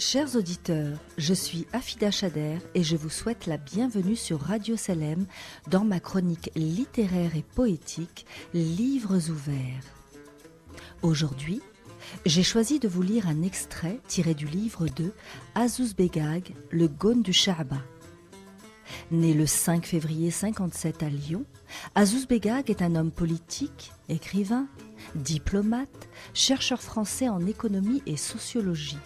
Chers auditeurs, je suis Afida Chader et je vous souhaite la bienvenue sur Radio Salem dans ma chronique littéraire et poétique Livres ouverts. Aujourd'hui, j'ai choisi de vous lire un extrait tiré du livre de Azouz Begag, Le Gaune du Sha'ba. Né le 5 février 57 à Lyon, Azouz Begag est un homme politique, écrivain, diplomate, chercheur français en économie et sociologie.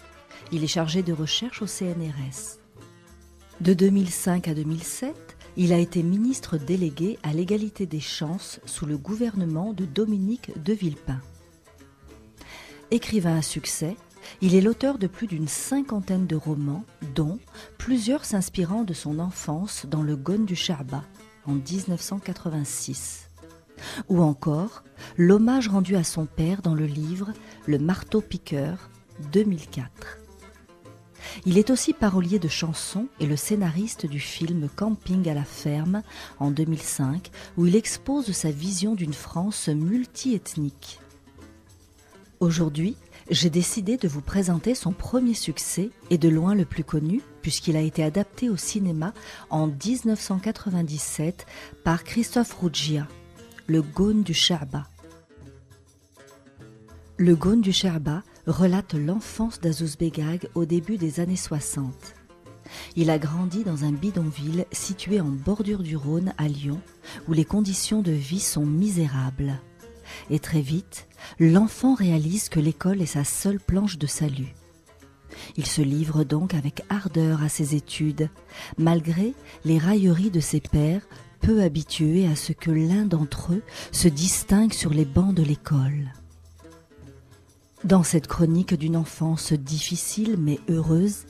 Il est chargé de recherche au CNRS. De 2005 à 2007, il a été ministre délégué à l'égalité des chances sous le gouvernement de Dominique de Villepin. Écrivain à succès, il est l'auteur de plus d'une cinquantaine de romans, dont plusieurs s'inspirant de son enfance dans le Gaune du Sha'ba en 1986. Ou encore l'hommage rendu à son père dans le livre Le marteau-piqueur 2004. Il est aussi parolier de chansons et le scénariste du film Camping à la ferme en 2005, où il expose sa vision d'une France multiethnique. Aujourd'hui, j'ai décidé de vous présenter son premier succès et de loin le plus connu, puisqu'il a été adapté au cinéma en 1997 par Christophe Ruggia, Le Gaune du Sha'ba. Le Gaune du Sha'ba relate l'enfance d'Azouz Begag au début des années 60. Il a grandi dans un bidonville situé en bordure du Rhône à Lyon, où les conditions de vie sont misérables. Et très vite, l'enfant réalise que l'école est sa seule planche de salut. Il se livre donc avec ardeur à ses études, malgré les railleries de ses pairs, peu habitués à ce que l'un d'entre eux se distingue sur les bancs de l'école. Dans cette chronique d'une enfance difficile mais heureuse,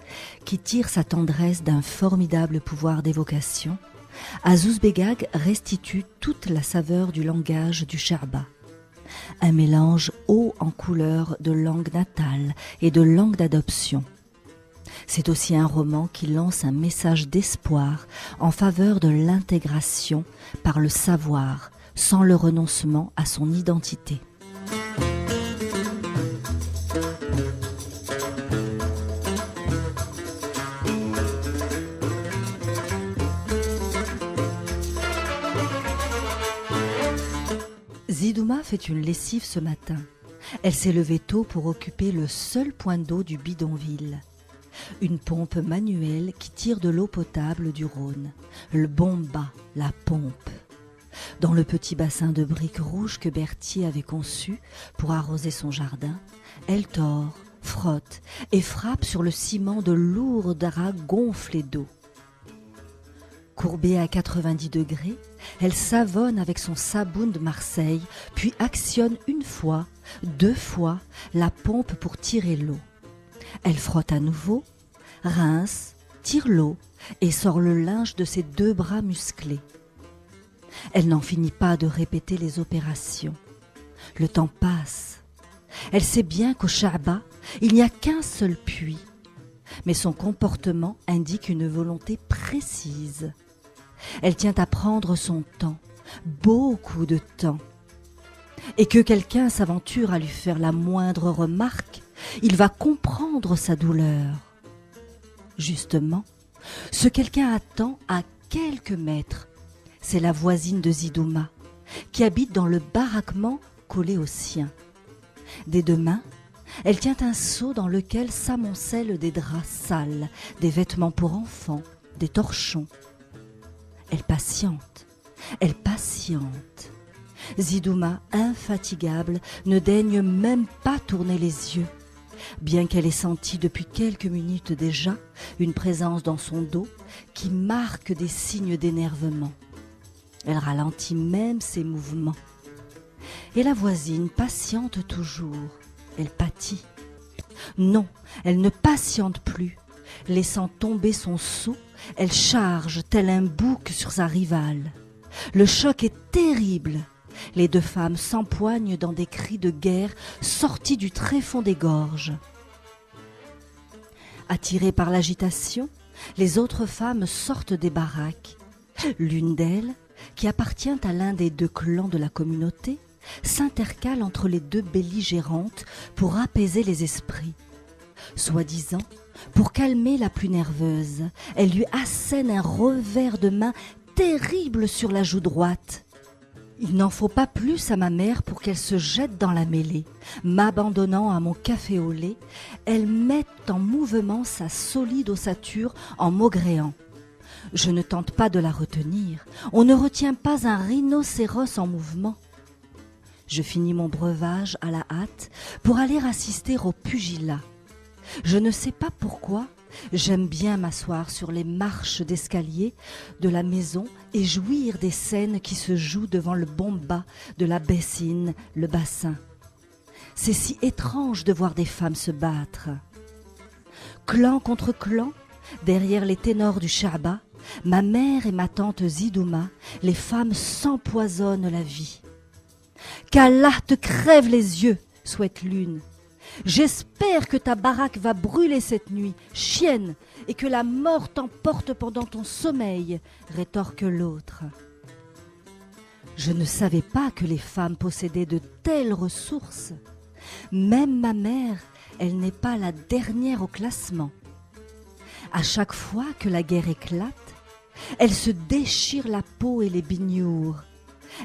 qui tire sa tendresse d'un formidable pouvoir d'évocation, Azouz Begag restitue toute la saveur du langage du Sha'ba. Un mélange haut en couleur de langue natale et de langue d'adoption. C'est aussi un roman qui lance un message d'espoir en faveur de l'intégration par le savoir, sans le renoncement à son identité. Zidouma fait une lessive ce matin. Elle s'est levée tôt pour occuper le seul point d'eau du bidonville. Une pompe manuelle qui tire de l'eau potable du Rhône. Le bomba, la pompe. Dans le petit bassin de briques rouges que Berthier avait conçu pour arroser son jardin, elle tord, frotte et frappe sur le ciment de lourds draps gonflés d'eau. Courbée à 90 degrés, elle savonne avec son saboun de Marseille, puis actionne une fois, deux fois, la pompe pour tirer l'eau. Elle frotte à nouveau, rince, tire l'eau et sort le linge de ses deux bras musclés. Elle n'en finit pas de répéter les opérations. Le temps passe. Elle sait bien qu'au Sha'ba, il n'y a qu'un seul puits. Mais son comportement indique une volonté précise. Elle tient à prendre son temps, beaucoup de temps. Et que quelqu'un s'aventure à lui faire la moindre remarque, il va comprendre sa douleur. Justement, ce quelqu'un attend à quelques mètres. C'est la voisine de Zidouma, qui habite dans le baraquement collé au sien. Des deux mains, elle tient un seau dans lequel s'amoncellent des draps sales, des vêtements pour enfants, des torchons. Elle patiente, elle patiente. Zidouma, infatigable, ne daigne même pas tourner les yeux, bien qu'elle ait senti depuis quelques minutes déjà une présence dans son dos qui marque des signes d'énervement. Elle ralentit même ses mouvements. Et la voisine patiente toujours, elle pâtit. Non, elle ne patiente plus. Laissant tomber son seau, elle charge tel un bouc sur sa rivale. Le choc est terrible. Les deux femmes s'empoignent dans des cris de guerre sortis du tréfonds des gorges. Attirées par l'agitation, les autres femmes sortent des baraques. L'une d'elles, qui appartient à l'un des deux clans de la communauté, s'intercale entre les deux belligérantes pour apaiser les esprits. Soi-disant, Pour calmer la plus nerveuse, elle lui assène un revers de main terrible sur la joue droite. Il n'en faut pas plus à ma mère pour qu'elle se jette dans la mêlée. M'abandonnant à mon café au lait, elle met en mouvement sa solide ossature en maugréant. Je ne tente pas de la retenir. On ne retient pas un rhinocéros en mouvement. Je finis mon breuvage à la hâte pour aller assister au pugilat. Je ne sais pas pourquoi, j'aime bien m'asseoir sur les marches d'escalier de la maison et jouir des scènes qui se jouent devant le bomba de la bassine, le bassin. C'est si étrange de voir des femmes se battre. Clan contre clan, derrière les ténors du Sha'ba, ma mère et ma tante Zidouma, les femmes s'empoisonnent la vie. Qu'Allah te crève les yeux, souhaite l'une. J'espère que ta baraque va brûler cette nuit, chienne, et que la mort t'emporte pendant ton sommeil, rétorque l'autre. Je ne savais pas que les femmes possédaient de telles ressources. Même ma mère, elle n'est pas la dernière au classement. À chaque fois que la guerre éclate, elle se déchire la peau et les bignours.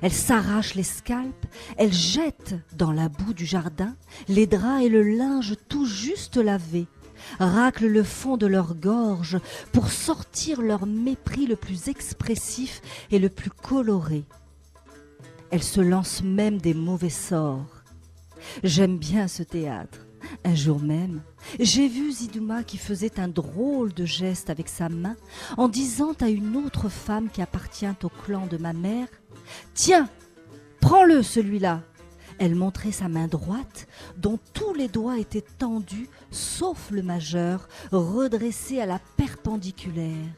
Elle s'arrache les scalpes, elle jette dans la boue du jardin les draps et le linge tout juste lavés, racle le fond de leur gorge pour sortir leur mépris le plus expressif et le plus coloré. Elle se lance même des mauvais sorts. J'aime bien ce théâtre. Un jour même, j'ai vu Zidouma qui faisait un drôle de geste avec sa main en disant à une autre femme qui appartient au clan de ma mère « Tiens, prends-le celui-là !» Elle montrait sa main droite dont tous les doigts étaient tendus sauf le majeur redressé à la perpendiculaire.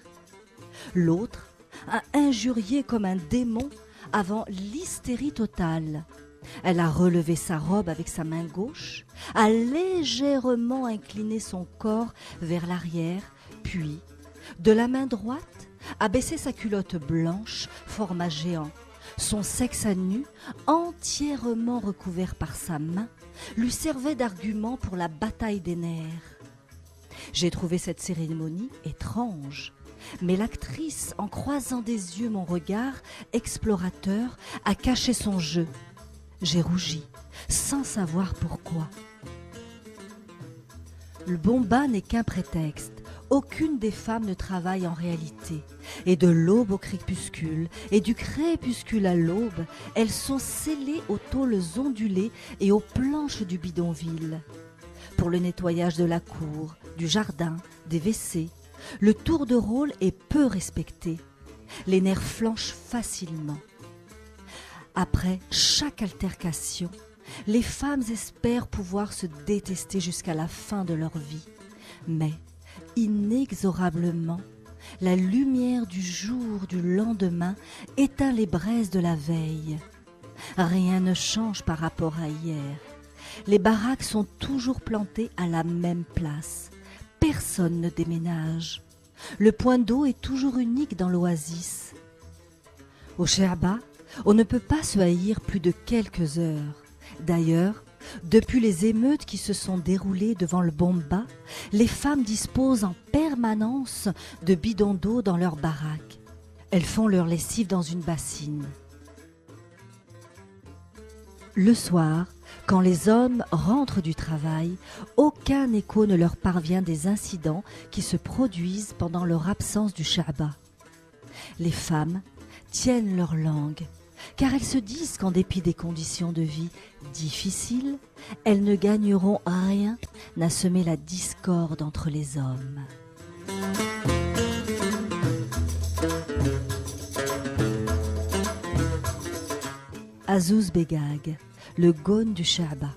L'autre a injurié comme un démon avant l'hystérie totale. Elle a relevé sa robe avec sa main gauche, a légèrement incliné son corps vers l'arrière, puis, de la main droite, a baissé sa culotte blanche, format géant. Son sexe à nu, entièrement recouvert par sa main, lui servait d'argument pour la bataille des nerfs. J'ai trouvé cette cérémonie étrange, mais l'actrice, en croisant des yeux mon regard explorateur, a caché son jeu. J'ai rougi, sans savoir pourquoi. Le bomba n'est qu'un prétexte. Aucune des femmes ne travaille en réalité. Et de l'aube au crépuscule, et du crépuscule à l'aube, elles sont scellées aux tôles ondulées et aux planches du bidonville. Pour le nettoyage de la cour, du jardin, des WC, le tour de rôle est peu respecté. Les nerfs flanchent facilement. Après chaque altercation, les femmes espèrent pouvoir se détester jusqu'à la fin de leur vie. Mais, inexorablement, la lumière du jour du lendemain éteint les braises de la veille. Rien ne change par rapport à hier. Les baraques sont toujours plantées à la même place. Personne ne déménage. Le point d'eau est toujours unique dans l'oasis. Au Sha'ba, on ne peut pas se haïr plus de quelques heures. D'ailleurs, depuis les émeutes qui se sont déroulées devant le bomba, les femmes disposent en permanence de bidons d'eau dans leur baraque. Elles font leur lessive dans une bassine. Le soir, quand les hommes rentrent du travail, aucun écho ne leur parvient des incidents qui se produisent pendant leur absence du Sha'ba. Les femmes tiennent leur langue, car elles se disent qu'en dépit des conditions de vie difficiles, elles ne gagneront rien à semer la discorde entre les hommes. Azouz Begag, le gaune du Sha'ba.